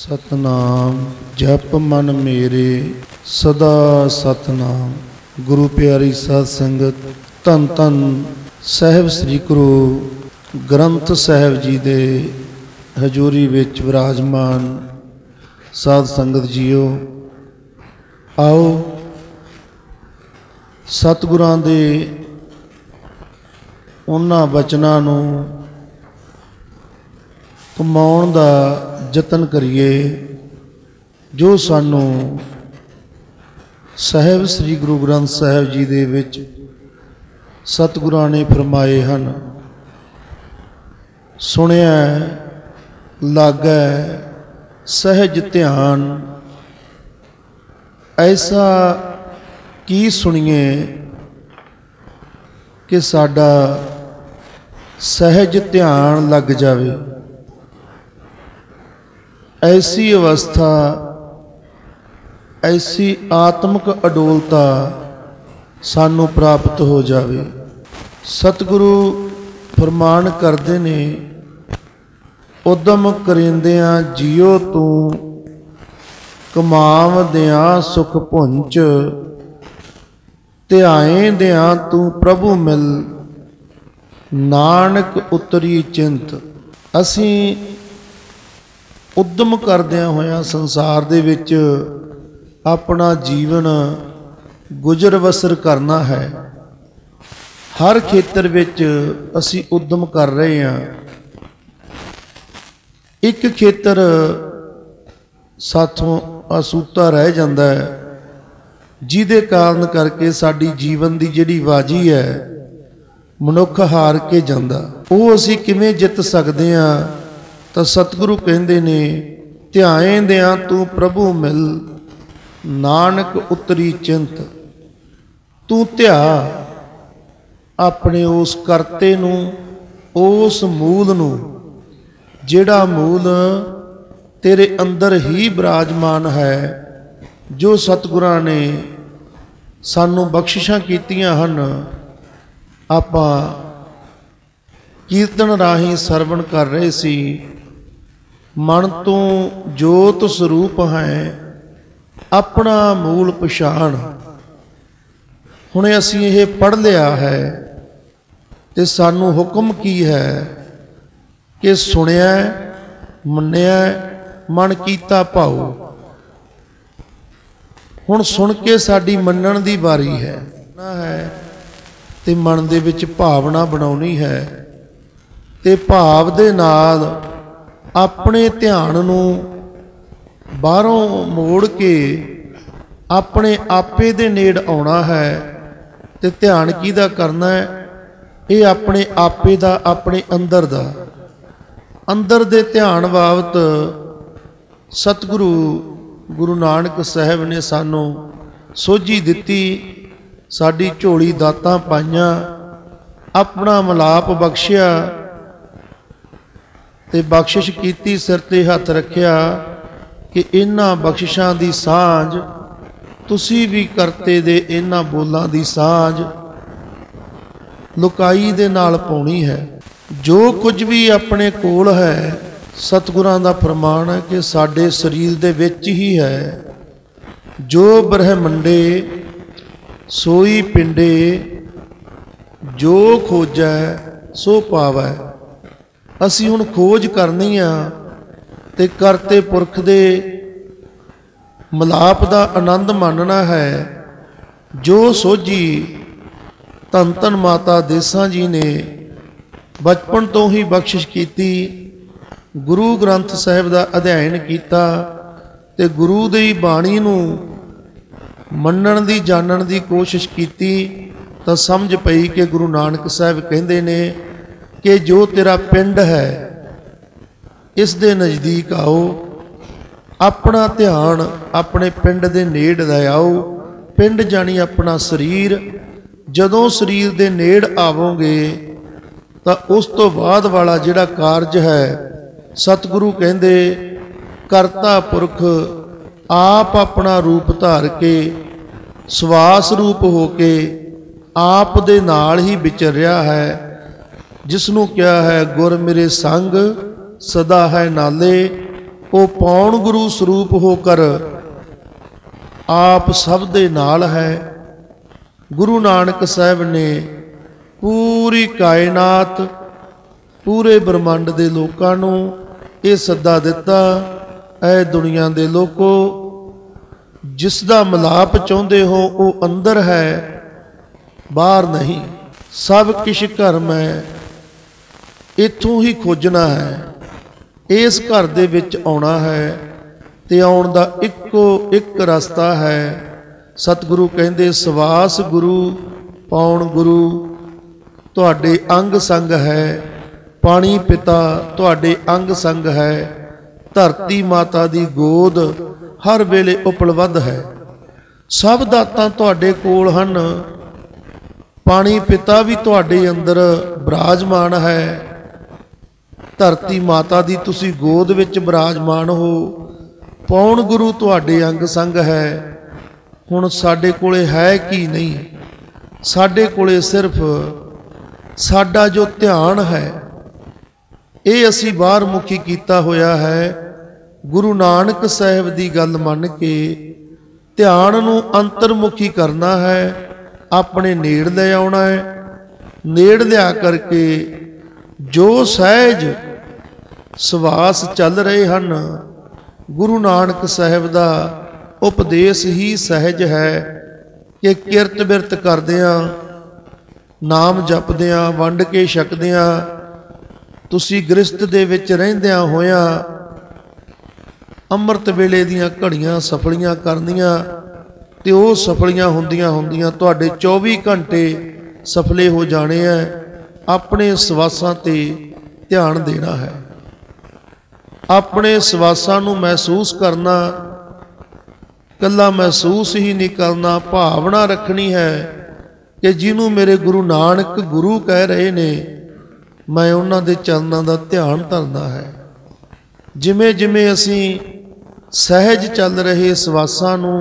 सतनाम जप मन मेरे सदा सतनाम। गुरु प्यारी साध संगत, धन धन साहिब श्री गुरु ग्रंथ साहिब जी दे हजूरी विच विराजमान साध संगत जीओ, आओ सतगुरां दे उन्हां बचनां नूं कमाउण दा यतन करिए जो सानू साहिब श्री गुरु ग्रंथ साहिब जी दे विच सतगुरां ने फरमाए हन। सुनिया लागै सहज ध्यान, ऐसा की सुनिए कि साडा सहज ध्यान लग जावे। ऐसी अवस्था, ऐसी आत्मक अडोलता सानू प्राप्त हो जावे। सतगुरु फरमान करते ने, उदम करेंदियां जियो तू कमावदियां सुख पुंच, ध्याएंदियां तू प्रभु मिल नानक उतरी चिंत। असी उद्यम करदियां होया संसार दे विच अपना जीवन गुजर बसर करना है। हर खेतर विच असी उद्यम कर रहे हैं। एक खेतर साथों असूता रह जाता है, जिहदे कारण करके साडी जीवन की जिहड़ी बाजी है मनुख हार के जांदा। वो असी किवें जित सकते हैं? तो सतगुरु कहते ने, ध्याएंदियां तू प्रभु मिल नानक उतरी चिंत। तू ध्या अपने उस करते नू, उस मूल नू, जिहड़ा मूल तेरे अंदर ही विराजमान है, जो सतगुरां ने सानू बख्शिशां कीतियां हन। आपां कीर्तन राही सरवण कर रहे सी, मन तो जोत स्वरूप है अपना मूल पछाण। हुणे असीं ये पढ़ लिया है ते सानू हुक्म की है कि सुनिया मन्निया मन कीता भाऊ। हुण सुन के साडी मन्नण दी वारी है ते मन दे विच भावना बनाउणी है ते भाव दे नाल अपने ध्यान नूं बाहरों मोड़ के अपने आपे दे नेड़ आउणा है। ते ध्यान किहदा करना है? ये अपने आपे दा, अपने अंदर दा। अंदर दे ध्यान बाबत सतगुरु गुरु नानक साहिब ने सानू सोझी दिती, साडी झोली दातां पाईयां, अपना मिलाप बख्शिया ते बख्शिश कीती, सिर ते हथ रखिया कि इन्हां बख्शिशां दी सांझ तुसी भी करते दे इन्हां बोलां दी सांझ लुकाई दे नाल पाउणी है। जो कुछ भी अपने कोल है, सतगुरां दा फरमान है कि साडे शरीर दे विच ही है। जो ब्रह्मंडे सोई पिंडे, जो खोजै सो पावै। असी हुण खोज करनी आ ते करते पुरख दे मिलाप दा आनंद मानना है। जो सोझी धन धन माता देसां जी ने बचपन तो ही बख्शिश कीती, गुरु ग्रंथ साहिब दा अध्ययन कीता ते गुरु दी बाणी नूं मन्नण दी जानण दी कोशिश कीती, तां समझ पई कि गुरु नानक साहिब कहंदे ने कि जो तेरा पिंड है इस दे नज़दीक आओ, अपना ध्यान अपने पिंड दे नेड़ लाओ। पिंड जानी अपना शरीर। जदों शरीर दे नेड़ आवोगे तो उस तो बाद वाला जिहड़ा कारज है, सतगुरु कहंदे करता पुरख आप अपना रूप धार के सवास रूप हो के आप दे नाल ही विचर रहा है। जिसनों क्या है गुर मेरे संग सदा है नाले, वो पौण गुरु स्वरूप होकर आप सब दे नाल है। गुरु नानक साहब ने पूरी कायनात पूरे ब्रह्मंड दे लोकां नूं ये सद्दा दिता, ऐ दुनिया दे लोको, जिस दा मिलाप चाहुंदे हो वो अंदर है, बाहर नहीं। सब किश घर में इत्थों ही खोजना है, इस घर दे विच आउणा है, ते आउण दा इक्को एक रस्ता है। सतगुरु कहंदे सवास गुरु पौण गुरु तुहाडे अंग संग है। पानी पिता तुहाडे अंग संग है। धरती माता दी गोद हर वेले उपलब्ध है। सब दातां तुहाडे कोल हन। पानी पिता भी तुहाडे अंदर विराजमान है। धरती माता दी तुसी गोद विच विराजमान हो। पौण गुरु तुहाडे अंग संग है। हुण साडे कोले है कि नहीं? साडे कोले सिर्फ साडा जो ध्यान है ये असी बाहर मुखी किया होया है। गुरु नानक साहब की गल मन के ध्यान नूं अंतरमुखी करना है, अपने नेड़ ले आना है। नेड़ लिया करके जो सहज सवास चल रहे हैं, गुरु नानक साहब का उपदेश ही सहज है कि किरत बिरत करदियां, नाम जपदियां, वंड के छकदियां, तुसी गृहस्थ दे विच रहिंदियां होया अमृत वेले दीयां घड़ियां सफलियां करनियां, ते ओह सफलियां हुंदियां हुंदियां तुहाडे 24 घंटे सफले हो जाने हैं। अपने सवासां ते ध्यान देना है, अपने सवासां नूं महसूस करना। कल्ला महसूस ही नहीं करना, भावना रखनी है कि जिन्हों मेरे गुरु नानक गुरु कह रहे ने, मैं उन्हां दे चरनां दा ध्यान धरना है। जिमें जिमें असी सहज चल रहे सवासां नूं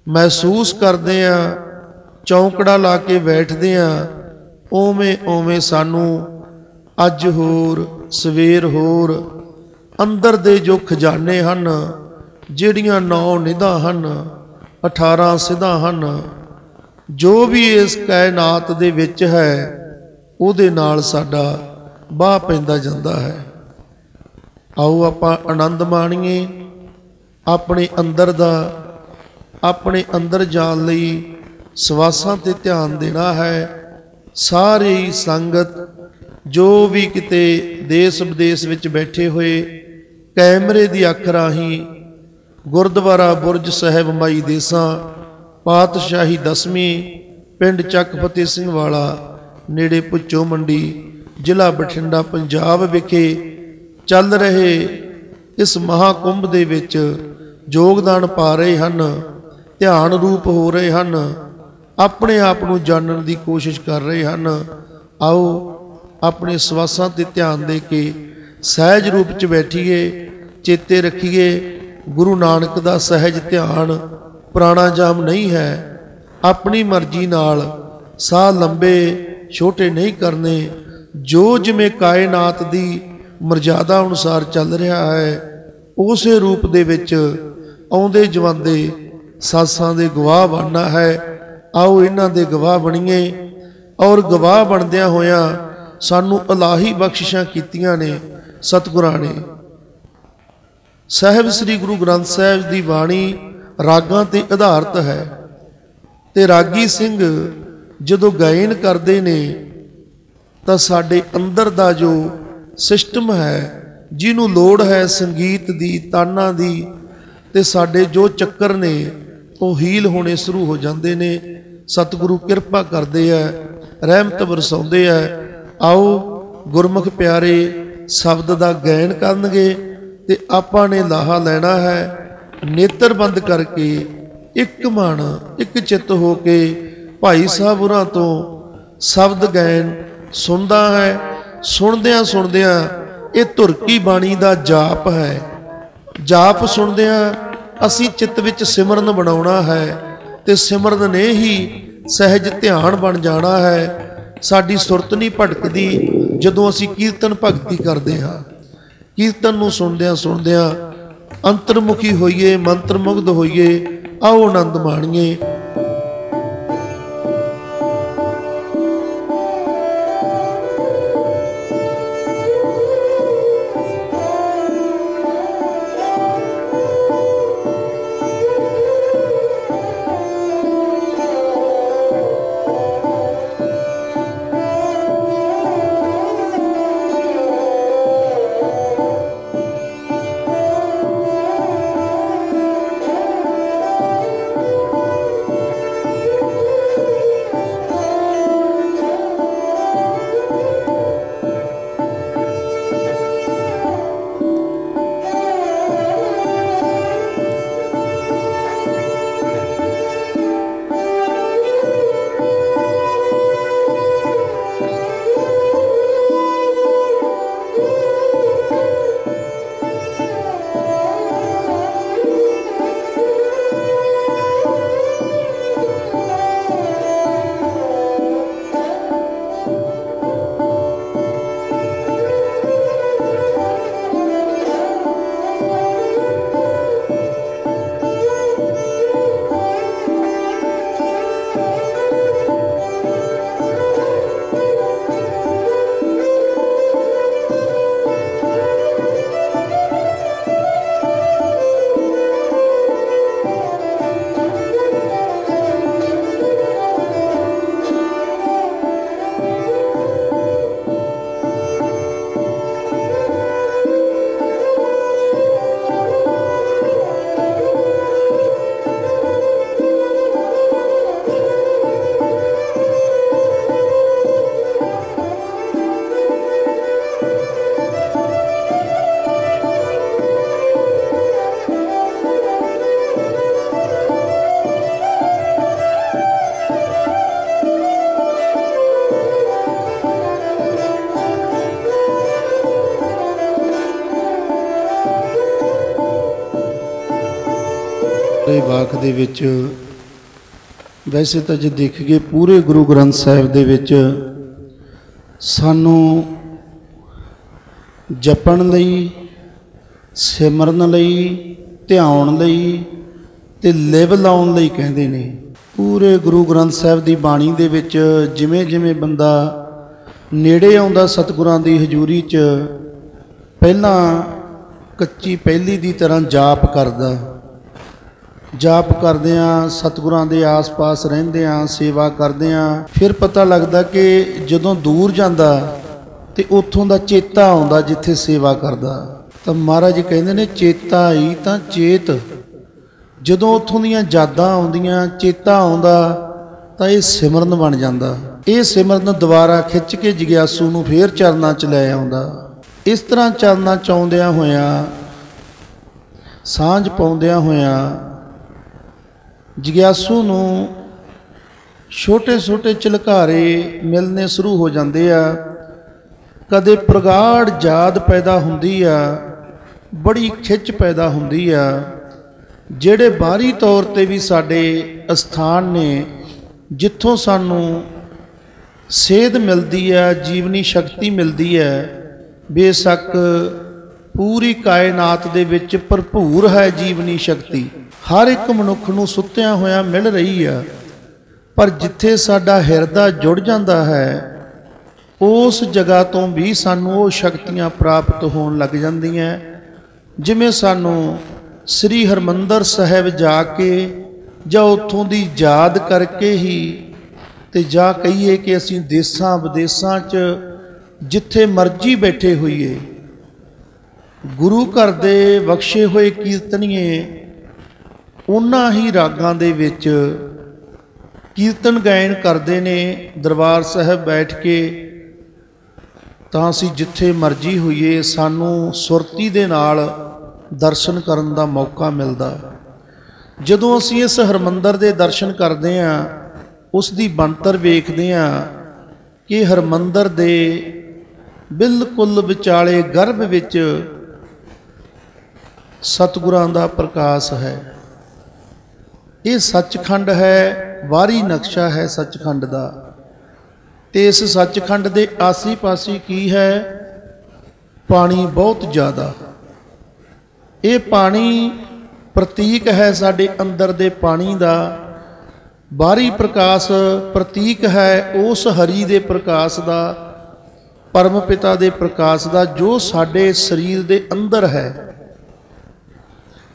महसूस करदे आ, चौंकड़ा ला के बैठदे आ, उवें उवें सानू अज होर सवेर होर अंदर दे जो खजाने हन, जिहड़ियां 9 निधां हन, 18 सिधां हन, जो भी इस कायनात दे विच है ਉਹਦੇ ਨਾਲ ਸਾਡਾ ਬਾਹ ਪੈਂਦਾ ਜਾਂਦਾ ਹੈ। ਆਓ ਆਪਾਂ ਆਨੰਦ ਮਾਣੀਏ ਆਪਣੇ ਅੰਦਰ ਦਾ। ਆਪਣੇ ਅੰਦਰ ਜਾਣ ਲਈ ਸਵਾਸਾਂ ਤੇ ਧਿਆਨ ਦੇਣਾ ਹੈ। ਸਾਰੀ ਸੰਗਤ ਜੋ ਵੀ ਕਿਤੇ ਦੇਸ਼ ਵਿਦੇਸ਼ ਵਿੱਚ ਬੈਠੇ ਹੋਏ ਕੈਮਰੇ ਦੀ ਅੱਖ ਰਾਹੀਂ ਗੁਰਦੁਆਰਾ ਬੁਰਜ ਸਾਹਿਬ ਮਾਈ ਦੇਸਾਂ ਪਾਤਸ਼ਾਹੀ 10ਵੀਂ ਪਿੰਡ ਚੱਕ ਫਤਿਹ ਸਿੰਘ ਵਾਲਾ नेड़े भुच्चो मंडी जिला बठिंडा पंजाब विखे चल रहे इस महाकुंभ दे विच योगदान पा रहे हैं, ध्यान रूप हो रहे हैं, अपने आप को जानने की कोशिश कर रहे हैं। आओ अपने सवासां ते ध्यान दे के सहज रूप च बैठिए, चेते रखिए गुरु नानक का सहज ध्यान प्राणायाम नहीं है। अपनी मर्जी नाल साह लंबे छोटे नहीं करने, जो जिमें कायनात दी मर्यादा अनुसार चल रहा है उस रूप दे विच आउंदे जवांदे सासां दे गवाह बनना है। आओ इन्हां दे गवाह बणीए और गवाह बनदियां होया सानू इलाही बख्शिशां कीतियां ने सतगुरां ने। साहिब श्री गुरु ग्रंथ साहिब दी बाणी रागां ते आधारित है, ते रागी सिंह ਜਦੋਂ ਗਾਇਨ ਕਰਦੇ ਨੇ ਤਾਂ ਸਾਡੇ ਅੰਦਰ ਦਾ ਜੋ ਸਿਸਟਮ ਹੈ, ਜਿਹਨੂੰ ਲੋੜ ਹੈ ਸੰਗੀਤ ਦੀ, ਤਾਨਾਂ ਦੀ, ਤੇ ਸਾਡੇ ਜੋ ਚੱਕਰ ਨੇ ਉਹ ਹੀਲ ਹੋਣੇ ਸ਼ੁਰੂ ਹੋ ਜਾਂਦੇ ਨੇ। ਸਤਿਗੁਰੂ ਕਿਰਪਾ ਕਰਦੇ ਆ, ਰਹਿਮਤ ਬਰਸਾਉਂਦੇ ਆ। ਆਓ ਗੁਰਮੁਖ ਪਿਆਰੇ ਸ਼ਬਦ ਦਾ ਗਾਇਨ ਕਰਨਗੇ ਤੇ ਆਪਾਂ ਨੇ ਲਾਹਾ ਲੈਣਾ ਹੈ। ਨੇਤਰ ਬੰਦ ਕਰਕੇ ਇੱਕ ਮਨ ਇੱਕ ਚਿੱਤ ਹੋ ਕੇ भाई साहब होरां तो शब्द गायन सुनदा है। सुनदियां सुनदियां ये धुरकी बाणी का जाप है। जाप सुनदियां असी चित्त विच सिमरन बनाउणा है, ते सिमरन ने ही सहज ध्यान बन जाना है। साडी सुरत नहीं भटकदी जदों असी कीर्तन भगती करदे हां। कीर्तन नूं सुनदियां सुनदियां अंतर्मुखी होइए, मंत्रमुग्ध होइए। आओ आनंद माणिए। ਵਾਕ ਦੇ ਵਿੱਚ ਵੈਸੇ ਤਾਂ ਜੇ ਦੇਖੀਏ ਪੂਰੇ ਗੁਰੂ ਗ੍ਰੰਥ ਸਾਹਿਬ ਦੇ ਵਿੱਚ ਸਾਨੂੰ ਜਪਣ ਲਈ, ਸਿਮਰਨ ਲਈ, ਧਿਆਉਣ ਲਈ ਤੇ ਲਿਵ ਲਾਉਣ ਲਈ ਕਹਿੰਦੇ ਨੇ। ਪੂਰੇ ਗੁਰੂ ਗ੍ਰੰਥ ਸਾਹਿਬ ਦੀ ਬਾਣੀ ਦੇ ਵਿੱਚ ਜਿਵੇਂ ਜਿਵੇਂ ਬੰਦਾ ਨੇੜੇ ਆਉਂਦਾ ਸਤਿਗੁਰਾਂ ਦੀ ਹਜ਼ੂਰੀ 'ਚ, ਪਹਿਲਾਂ ਕੱਚੀ ਪਹਿਲੀ ਦੀ ਤਰ੍ਹਾਂ ਜਾਪ ਕਰਦਾ, ਜਾਪ ਕਰਦਿਆਂ ਸਤਿਗੁਰਾਂ ਦੇ ਆਸ-ਪਾਸ ਰਹਿੰਦਿਆਂ ਸੇਵਾ ਕਰਦਿਆਂ ਫਿਰ ਪਤਾ ਲੱਗਦਾ ਕਿ ਜਦੋਂ ਦੂਰ ਜਾਂਦਾ ਤੇ ਉੱਥੋਂ ਦਾ ਚੇਤਾ ਆਉਂਦਾ ਜਿੱਥੇ ਸੇਵਾ ਕਰਦਾ। ਤਾਂ ਮਹਾਰਾਜ ਜੀ ਕਹਿੰਦੇ ਨੇ ਚੇਤਾ ਆਈ ਤਾਂ ਚੇਤ, ਜਦੋਂ ਉੱਥੋਂ ਦੀਆਂ ਯਾਦਾਂ ਆਉਂਦੀਆਂ, ਚੇਤਾ ਆਉਂਦਾ ਤਾਂ ਇਹ ਸਿਮਰਨ ਬਣ ਜਾਂਦਾ। ਇਹ ਸਿਮਰਨ ਦੁਬਾਰਾ ਖਿੱਚ ਕੇ ਜਗਿਆਸੂ ਨੂੰ ਫੇਰ ਚਰਨਾਂ 'ਚ ਲੈ ਆਉਂਦਾ। ਇਸ ਤਰ੍ਹਾਂ ਚਰਨਾਂ 'ਚ ਆਉਂਦਿਆਂ ਹੋਇਆਂ, ਸਾਂਝ ਪਾਉਂਦਿਆਂ ਹੋਇਆਂ ਜਗਿਆਸੂ ਨੂੰ ਛੋਟੇ ਛੋਟੇ ਝਲਕਾਰੇ ਮਿਲਣੇ ਸ਼ੁਰੂ ਹੋ ਜਾਂਦੇ ਆ। ਕਦੇ ਪ੍ਰਗਾੜ ਯਾਦ ਪੈਦਾ ਹੁੰਦੀ ਆ, ਬੜੀ ਖਿੱਚ ਪੈਦਾ ਹੁੰਦੀ ਆ। ਜਿਹੜੇ ਬਾਹਰੀ ਤੌਰ 'ਤੇ ਵੀ ਸਾਡੇ ਅਸਥਾਨ ਨੇ ਜਿੱਥੋਂ ਸਾਨੂੰ ਸੇਧ ਮਿਲਦੀ ਹੈ, ਜੀਵਨੀ ਸ਼ਕਤੀ ਮਿਲਦੀ ਹੈ, ਬੇਸ਼ੱਕ ਪੂਰੀ ਕਾਇਨਾਤ ਦੇ ਵਿੱਚ ਭਰਪੂਰ ਹੈ ਜੀਵਨੀ ਸ਼ਕਤੀ, ਹਰ ਇੱਕ ਮਨੁੱਖ ਨੂੰ ਸੁੱਤਿਆਂ ਹੋਇਆਂ ਮਿਲ ਰਹੀ ਆ। ਪਰ ਜਿੱਥੇ ਸਾਡਾ ਹਿਰਦਾ ਜੁੜ ਜਾਂਦਾ ਹੈ ਉਸ ਜਗ੍ਹਾ ਤੋਂ ਵੀ ਸਾਨੂੰ ਉਹ ਸ਼ਕਤੀਆਂ ਪ੍ਰਾਪਤ ਹੋਣ ਲੱਗ ਜਾਂਦੀਆਂ। ਜਿਵੇਂ ਸਾਨੂੰ ਸ੍ਰੀ ਹਰਿਮੰਦਰ ਸਾਹਿਬ ਜਾ ਕੇ ਜਾਂ ਉੱਥੋਂ ਦੀ ਯਾਦ ਕਰਕੇ ਹੀ, ਤੇ ਜਾਂ ਕਹੀਏ ਕਿ ਅਸੀਂ ਦੇਸਾਂ ਵਿਦੇਸਾਂ 'ਚ ਜਿੱਥੇ ਮਰਜ਼ੀ ਬੈਠੇ ਹੋਈਏ, ਗੁਰੂ ਘਰ ਦੇ ਬਖਸ਼ੇ ਹੋਏ ਕੀਰਤਨੀਏ ਉਹਨਾਂ ਹੀ ਰਾਗਾਂ ਦੇ ਵਿੱਚ ਕੀਰਤਨ ਗਾਇਨ ਕਰਦੇ ਨੇ ਦਰਬਾਰ ਸਾਹਿਬ ਬੈਠ ਕੇ। ਤਾਂ ਅਸੀਂ ਜਿੱਥੇ ਮਰਜ਼ੀ ਹੋਈਏ ਸਾਨੂੰ ਸੁਰਤੀ ਦੇ ਨਾਲ ਦਰਸ਼ਨ ਕਰਨ ਦਾ ਮੌਕਾ ਮਿਲਦਾ। ਜਦੋਂ ਅਸੀਂ ਇਸ ਹਰਿਮੰਦਰ ਦੇ ਦਰਸ਼ਨ ਕਰਦੇ ਹਾਂ, ਉਸ ਦੀ ਬਣਤਰ ਵੇਖਦੇ ਹਾਂ ਕਿ ਹਰਿਮੰਦਰ ਦੇ ਬਿਲਕੁਲ ਵਿਚਾਲੇ ਗਰਭ ਵਿੱਚ ਸਤਿਗੁਰਾਂ ਦਾ ਪ੍ਰਕਾਸ਼ ਹੈ। ਇਹ ਸੱਚਖੰਡ ਹੈ, ਵਾਰੀ ਨਕਸ਼ਾ ਹੈ ਸੱਚਖੰਡ ਦਾ। ਤੇ ਇਸ ਸੱਚਖੰਡ ਦੇ ਆਸੇ ਪਾਸੇ ਕੀ ਹੈ? ਪਾਣੀ ਬਹੁਤ ਜ਼ਿਆਦਾ। ये पानी प्रतीक है साडे अंदर दे पानी दा, बाहरी प्रकाश प्रतीक है उस हरि दे प्रकाश दा, परम पिता दे प्रकाश दा, जो साडे शरीर दे अंदर है।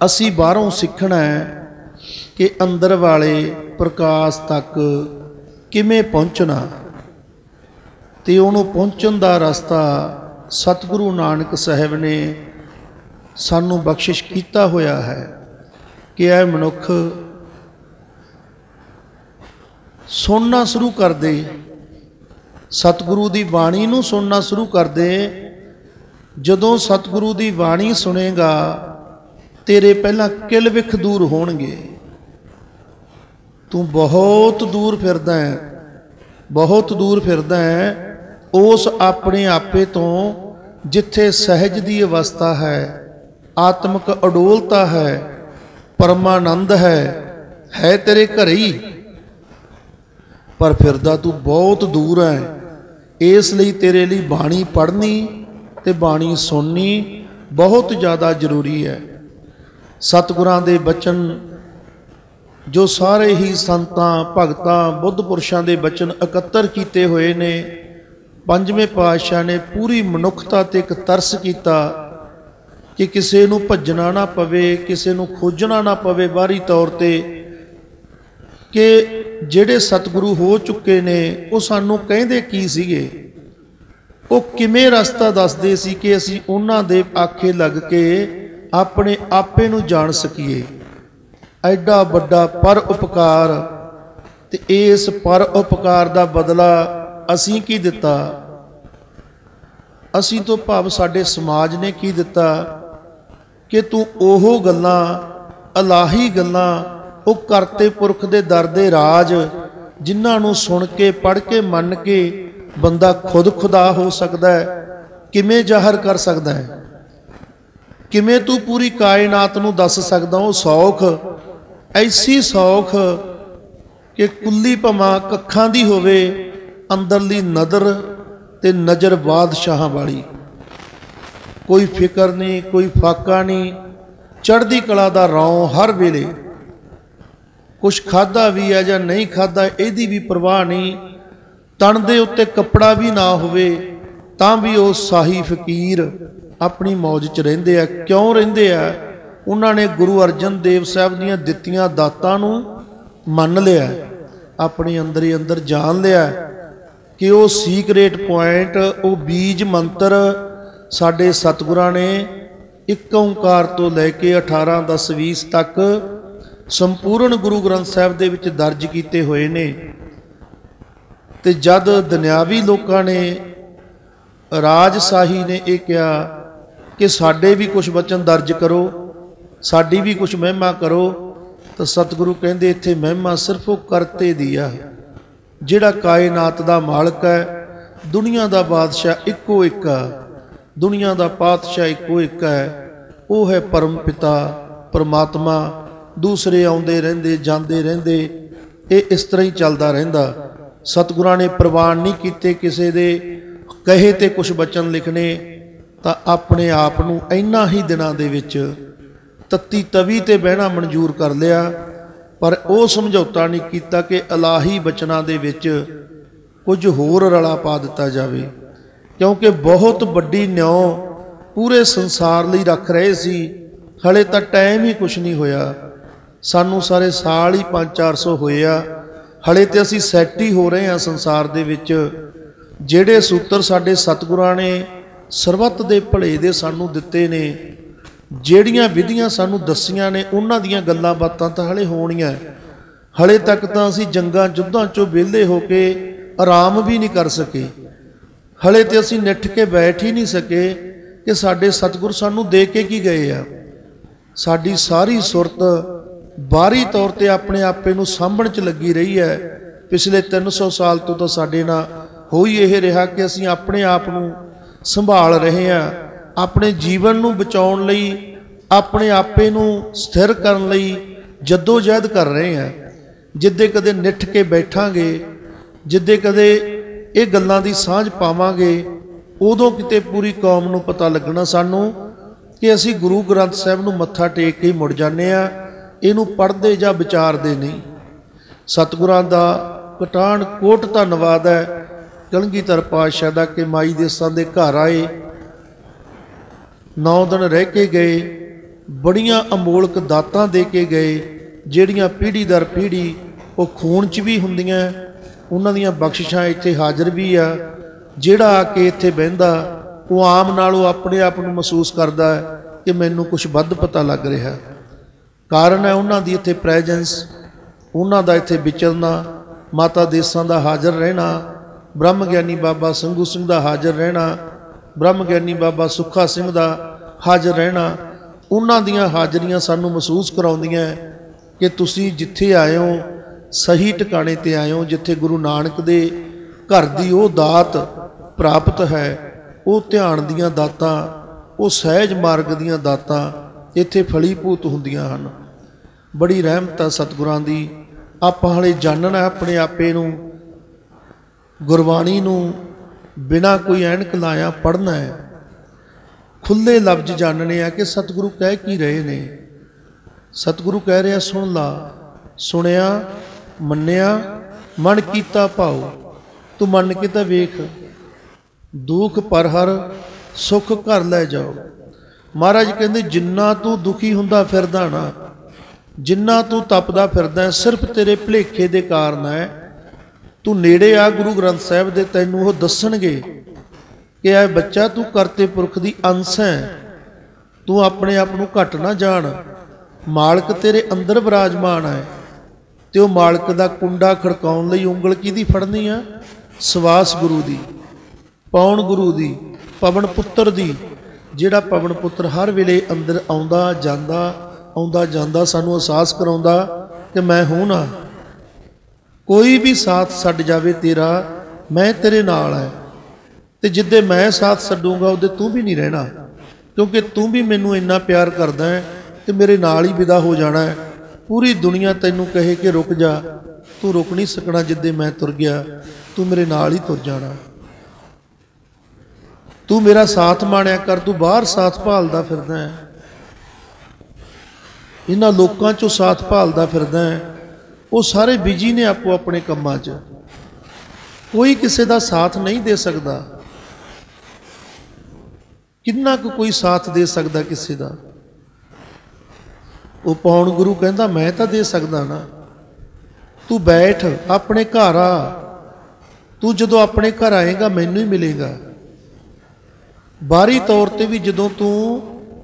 असी बाहरों सीखना है कि अंदर वाले प्रकाश तक किमें पहुँचना, ते उन्होंने पहुँचण दा रास्ता सतगुरु नानक साहब ने सानू बख्शिश किया होया है कि यह मनुख सुनना शुरू कर दे, सतगुरु की बाणी नू सुनना शुरू कर दे। जदों सतगुरु की बाणी सुनेगा तेरे पहला किल विख दूर होणगे। तू बहुत दूर फिरदा है, बहुत दूर फिरदा है उस अपने आपे तो जिथे सहज की अवस्था है, आत्मक अडोलता है, परमानंद है तेरे घर ही, पर फिरदा तू बहुत दूर है। इसलिए तेरे लिए बाणी पढ़नी ते बाणी सुननी बहुत ज़्यादा जरूरी है। सतगुरां दे बचन जो सारे ही संतां भगतां बुद्ध पुरुषां दे बचन इकत्तर किए हुए ने, पंजवें पातशाह ने पूरी मनुखता ते एक तरस किया कि किसी नूं भजना ना पवे, किसी नूं खोजना ना पवे बाहरी तौर ते, कि ਜਿਹੜੇ सतगुरु हो चुके ने वो सानू कहंदे की सीगे, वो किमें रस्ता दसदे सी कि असीं उन्हां दे आखे लग के अपने आपे नूं जान सकीए। एडा वड्डा पर उपकार, ते इस पर उपकार दा बदला असीं की दिता, असीं तो भाव साडे समाज ने की दिता कि तू ओह गल्लां अलाही गल्लां वो करते पुरख दे दर दे राज जिन्हां नूं सुन के पढ़ के मन के बंदा खुद खुदा हो सकता है, किमें जाहिर कर सकता है, किमें तू पूरी कायनात नूं दस सकदा वो सौख, ऐसी सौख कि कुल्ली भवां कखां दी होवे, अंदरली नदर ते नज़र बादशाहां वाली, कोई फिक्र नहीं, कोई फाका नहीं, चढ़दी कला दा रौं हर वेले, कुछ खादा भी है या नहीं खादा यदी भी परवाह नहीं, तन दे उत्ते कपड़ा भी ना होवे तां भी वो शाही फकीर अपनी मौज च रहिंदे आ। क्यों रहिंदे आ? उन्होंने गुरु अर्जन देव साहब दीयां दित्तियां दातां नूं मन लिया, अपने अंदर ही अंदर जान लिया कि वो सीक्रेट पॉइंट, वो बीज मंत्र साडे सतगुरां ने एक ओंकार तो लैके 18 10 20 तक संपूर्ण गुरु ग्रंथ साहब दे विच दर्ज किए हुए ने। ते जद दुनियावी लोगों ने, राजशाही ने यह कहा कि साडे भी कुछ वचन दर्ज करो, साडी भी कुछ महिमा करो, तो सतगुरु कहंदे इत्थे महिमा सिर्फ वो करते दी आ, जिहड़ा कायनात दा मालक है, दुनिया दा बादशाह इक्को एक आ, दुनिया दा पातशाह इक्को एक है, वो है परम पिता परमात्मा। दूसरे आउंदे रहिंदे जांदे रहिंदे, ये इस तरह ही चलदा रहिंदा। सतगुरां ने प्रवान नहीं कीते किसी दे कहे ते कुछ बचन लिखने, तां अपने आप नूं इन्हां ही दिनां दे विच तत्ती तवी ते बहना मंजूर कर लिया, पर वो समझौता नहीं कीता कि इलाही बचनां दे विच कुछ होर रला पा दिता जावे, क्योंकि बहुत वड्डी न्यौ पूरे संसार लई रख रहे सी। हले तां टाइम ही कुछ नहीं होया, सानू सारे साल ही 500-400 होए आ, हले तो असी सैट ही हो रहे हैं संसार दे विच। जिहड़े सूत्र साडे सतगुरां ने सरबत दे भले दे सानू दिते ने, जिहड़ियां विधियां सानू दसियां ने, उन्हां दीयां गल्लां बातां तां हले होणीआं। हले तक तां असी जंगां जुद्धां चों विहले हो के आराम भी नहीं कर सके, हले तो असी निठ के बैठ ही नहीं सके कि साडे सतगुर सानू दे के की गए आ। साडी सारी सुरत बाहरी तौर पर अपने आपे नूं सांभण च लगी रही है। पिछले 300 साल तो साडे नाल हो ही यह रहा कि असीं अपने आप नूं संभाल रहे हैं, अपने जीवन नूं बचाउण लई, अपने आपे नूं स्थिर करन लई जद्दोजहद कर रहे हैं। जिद्दे कदे निठ के बैठांगे, जिद्दे कदे ये गल्लां दी सांझ पावांगे, उदों किते पूरी कौम नूं पता लगना सानूं कि असी गुरु ग्रंथ साहिब नूं मत्था टेक के मुड़ जाने आ, इहनूं पढ़दे जां विचारदे नहीं। सतगुरां दा कटाण कोट धन्नवाद है कलगीधर पातशाह दा कि माई देसां दे घर आए, 9 दिन रह के गए, बड़ियां अमोलक दातां दे के गए ਜਿਹੜੀਆਂ पीढ़ी दर पीढ़ी वो खून च भी ਹੁੰਦੀਆਂ, ਉਹਨਾਂ ਦੀਆਂ ਬਖਸ਼ਿਸ਼ਾਂ ਇੱਥੇ ਹਾਜ਼ਰ भी आ। ਜਿਹੜਾ आ के ਇੱਥੇ ਬਹਿੰਦਾ ਉਹ ਆਮ ਨਾਲੋਂ ਆਪਣੇ ਆਪ ਨੂੰ ਮਹਿਸੂਸ ਕਰਦਾ ਹੈ कि ਮੈਨੂੰ ਕੁਝ ਵੱਧ ਪਤਾ ਲੱਗ ਰਿਹਾ। ਕਾਰਨ ਹੈ ਉਹਨਾਂ ਦੀ ਇੱਥੇ ਪ੍ਰੈਜੈਂਸ, ਉਹਨਾਂ ਦਾ ਇੱਥੇ ਵਿਚਰਨਾ, ਮਾਤਾ ਦੇਸਾਂ ਦਾ ਹਾਜ਼ਰ ਰਹਿਣਾ, ब्रह्म ज्ञानी बाबा संगू सिंह का हाज़र रहना, ब्रह्म ज्ञानी बाबा सुखा सिंह का हाज़र रहना, उन्हां दियां हाज़रियां सानू महसूस कराउंदियां कि तुसी जिथे आए हो सही ठिकाने ते आए हो, जिथे गुरु नानक दे घर दी वो दात प्राप्त है, वो ध्यान दियां दातां, वो सहज मार्ग दियां दातां इत्थे फलीभूत हुंदियां हन। बड़ी रहमत है सतगुरां दी। आपां हाले जानना अपने आपे नूं, गुरबाणी नूं बिना कोई ऐनक लाया पढ़ना है, खुले लफ्ज जानने आ कि सतगुरु कह की रहे ने। सतगुरु कह रहे सुन ला, सुनिया मन्निया मन कीता भाव, तू मन के तो वेख, दुख पर हर सुख घर लै जाओ। महाराज कहते जिन्ना तू दुखी हुंदा फिरदा ना, जिन्ना तू तपदा फिरदा सिर्फ तेरे भुलेखे दे कारण है। तू नेड़े आ गुरु ग्रंथ साहिब दे, तैनूं वो दसणगे कि ऐ बच्चा तू करते पुरख दी अंश है, तू अपने आप नूं घट ना जान, मालक तेरे अंदर विराजमान है। ते वो मालक दा कुंडा खड़काउण लई उंगल किहदी फड़नी आ? सवास गुरु दी, पौण गुरु दी, पवन पुत्र दी। जिहड़ा पवन पुत्र हर वेले अंदर आउंदा जांदा सानूं अहसास कराउंदा कि मैं हूं ना, कोई भी साथ छड्ड जावे तेरा, मैं तेरे नाल है। ते जिद्दे मैं साथ छड्डूंगा उदे तू भी नहीं रहना, क्योंकि तू भी मैनू इन्ना प्यार करदा है कि मेरे नाल ही विदा हो जाना है। पूरी दुनिया तैनू कहे कि रुक जा, तू रुक नहीं सकना। जिद्दे मैं तुर गया तू मेरे नाल ही तुर जाना। तू मेरा साथ माणिया कर, तू बाहर साथ भालदा फिरदा है, इन्हां लोकां चों साथ भालदा फिरदा है। वो सारे बिजी ने आपो अपने कामां च, कोई किसी का साथ नहीं दे सकता। किन्ना को कोई साथ दे सकता किसी का? वो पौण गुरु कहता मैं तो दे सकदा ना, तू बैठ अपने घर आ, तू जदों अपने घर आएगा मैनू ही मिलेगा। बाहरी तौर पर भी जदों तू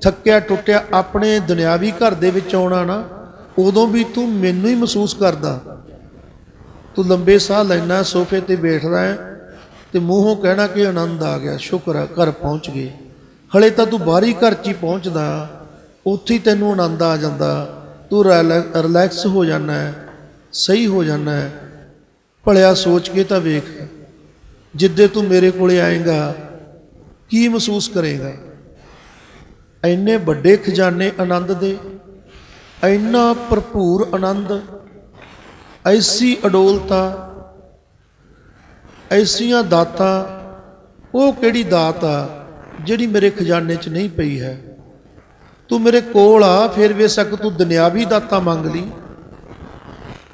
थक्या टुटिया अपने दुनियावी घर दे विच आउणा ना, उदों भी तू मैनू ही महसूस करदा। तू लंबे साह लैना, सोफे ते बैठदा है तो मूँहों कहना कि आनंद आ गया, शुक्र है घर पहुँच गए। हले तो तू बाहरी घर च ही पहुँचदा, उत्थे ही तैनूं आनंद आ जांदा, तू रिलैक्स हो जाना है, सही हो जाना है। भलिया सोच के तो वेख, जिद्दे तू मेरे कोले आएगा की महसूस करेगा? इन्ने वड्डे खजाने आनंद दे, इन्ना भरपूर आनंद, ऐसी अडोलता, ऐसियां दातां, वो किहड़ी दात आ जिहड़ी मेरे खजाने च नहीं पई है? तू मेरे कोल आ, फिर बेशक तू दुनियावी दातां मंग ली,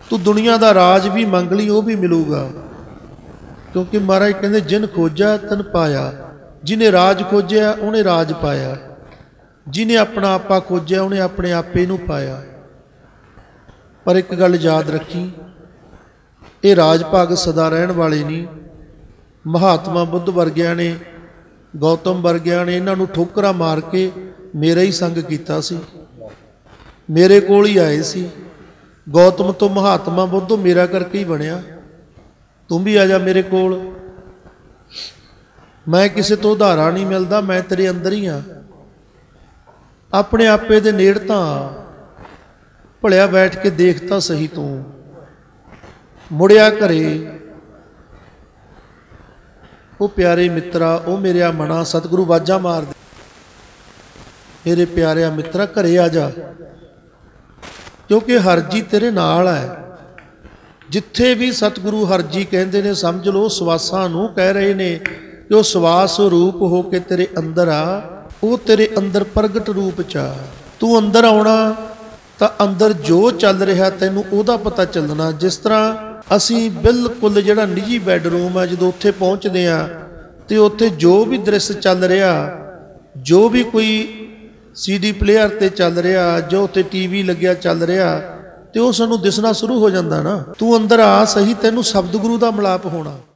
तू दुनिया का राज भी मंग ली, वो भी मिलूगा। क्योंकि महाराज कहते जिन खोजा तन पाया, जिन्हें राज खोजिया उन्हें राज पाया, जिन्हें अपना आपा खोजिया उन्हें अपने आपे नूं पाया। पर एक गल याद रखी, ये राज भाग सदा रहन वाले नहीं। महात्मा बुद्ध वर्गिया ने, गौतम वर्गिया ने इन्हां नूं ठोकरा मार के मेरा ही संग कीता सी, मेरे कोल ही आए सी। गौतम तो महात्मा बुद्ध मेरा करके ही बनया, तुम भी आ जा मेरे कोल। मैं किसी तो उधारा नहीं मिलता, मैं तेरे अंदर ही हाँ। अपने आपे दे नेड़ता भलिया बैठ के देखता सही, तू मुड़िया घरे। वो प्यारे मित्रा, वो मेरे मना सतगुरु वाजा मार दे, मेरे प्यारे मित्रा घरे आ जा, क्योंकि हरजी तेरे नाल है। जिथे भी सतगुरु हरजी कहते ने समझ लो सवासां नूं कह रहे ने कि वो सवास रूप हो के तेरे अंदर आ, ਉਹ ਤੇਰੇ ਅੰਦਰ ਪ੍ਰਗਟ ਰੂਪ ਚ ਆ। ਤੂੰ ਅੰਦਰ ਆਉਣਾ ਤਾਂ ਅੰਦਰ ਜੋ ਚੱਲ ਰਿਹਾ ਤੈਨੂੰ ਉਹਦਾ ਪਤਾ ਚੱਲਣਾ। ਜਿਸ ਤਰ੍ਹਾਂ ਅਸੀਂ ਬਿਲਕੁਲ ਜਿਹੜਾ ਨਿੱਜੀ ਬੈੱਡਰੂਮ ਆ, ਜਦੋਂ ਉੱਥੇ ਪਹੁੰਚਦੇ ਆ ਤੇ ਉੱਥੇ ਜੋ ਵੀ ਦ੍ਰਿਸ਼ ਚੱਲ ਰਿਹਾ, ਜੋ ਵੀ ਕੋਈ CD ਪਲੇਅਰ ਤੇ ਚੱਲ ਰਿਹਾ, ਜੋ ਉੱਥੇ TV ਲੱਗਿਆ ਚੱਲ ਰਿਹਾ, ਤੇ ਉਹ ਸਾਨੂੰ ਦਿਸਣਾ ਸ਼ੁਰੂ ਹੋ ਜਾਂਦਾ ਨਾ। ਤੂੰ ਅੰਦਰ ਆ ਸਹੀ, ਤੈਨੂੰ ਸ਼ਬਦ ਗੁਰੂ ਦਾ ਮਿਲਾਪ ਹੋਣਾ।